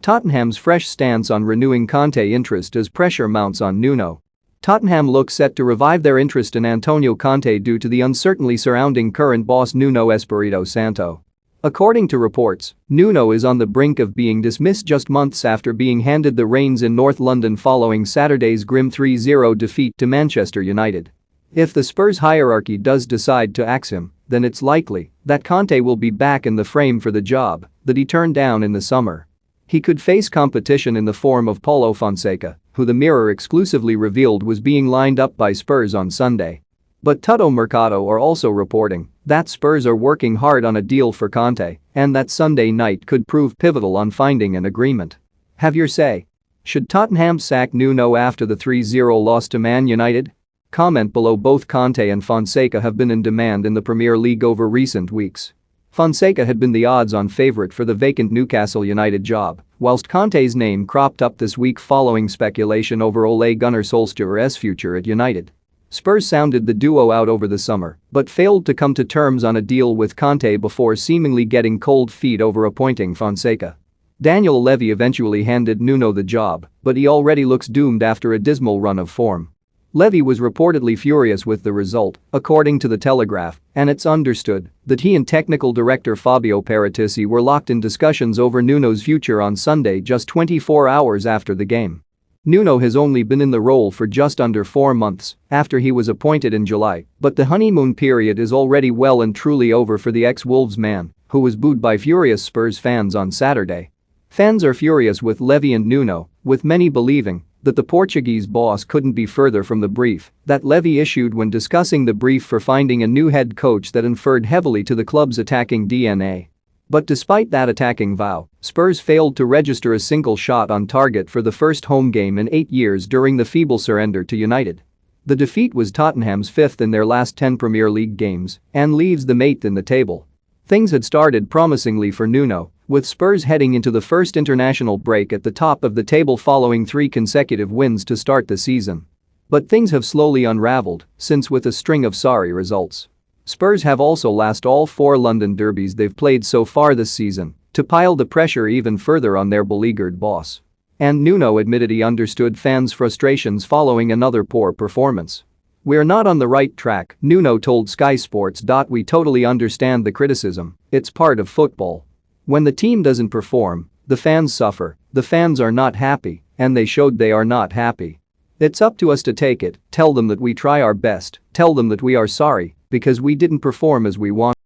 Tottenham's fresh stance on renewing Conte interest as pressure mounts on Nuno. Tottenham look set to revive their interest in Antonio Conte due to the uncertainty surrounding current boss Nuno Espirito Santo. According to reports, Nuno is on the brink of being dismissed just months after being handed the reins in North London following Saturday's grim 3-0 defeat to Manchester United. If the Spurs hierarchy does decide to axe him, then it's likely that Conte will be back in the frame for the job that he turned down in the summer. He could face competition in the form of Paulo Fonseca, who the Mirror exclusively revealed was being lined up by Spurs on Sunday. But Tutto Mercato are also reporting that Spurs are working hard on a deal for Conte and that Sunday night could prove pivotal on finding an agreement. Have your say. Should Tottenham sack Nuno after the 3-0 loss to Man United? Comment below. Both Conte and Fonseca have been in demand in the Premier League over recent weeks. Fonseca had been the odds-on favourite for the vacant Newcastle United job, whilst Conte's name cropped up this week following speculation over Ole Gunnar Solskjaer's future at United. Spurs sounded the duo out over the summer, but failed to come to terms on a deal with Conte before seemingly getting cold feet over appointing Fonseca. Daniel Levy eventually handed Nuno the job, but he already looks doomed after a dismal run of form. Levy was reportedly furious with the result, according to The Telegraph, and it's understood that he and technical director Fabio Paratici were locked in discussions over Nuno's future on Sunday, just 24 hours after the game. Nuno has only been in the role for just under 4 months after he was appointed in July, but the honeymoon period is already well and truly over for the ex-Wolves man, who was booed by furious Spurs fans on Saturday. Fans are furious with Levy and Nuno, with many believing that the Portuguese boss couldn't be further from the brief that Levy issued when discussing the brief for finding a new head coach that inferred heavily to the club's attacking DNA. But despite that attacking vow, Spurs failed to register a single shot on target for the first home game in 8 years during the feeble surrender to United. The defeat was Tottenham's 5th in their last 10 Premier League games and leaves them 8th in the table. Things had started promisingly for Nuno, with Spurs heading into the first international break at the top of the table following 3 consecutive wins to start the season. But things have slowly unraveled since, with a string of sorry results. Spurs have also lost all 4 London derbies they've played so far this season, to pile the pressure even further on their beleaguered boss. And Nuno admitted he understood fans' frustrations following another poor performance. "We're not on the right track," Nuno told Sky Sports. "We totally understand the criticism, it's part of football. When the team doesn't perform, the fans suffer, the fans are not happy, and they showed they are not happy. It's up to us to take it, tell them that we try our best, tell them that we are sorry because we didn't perform as we want."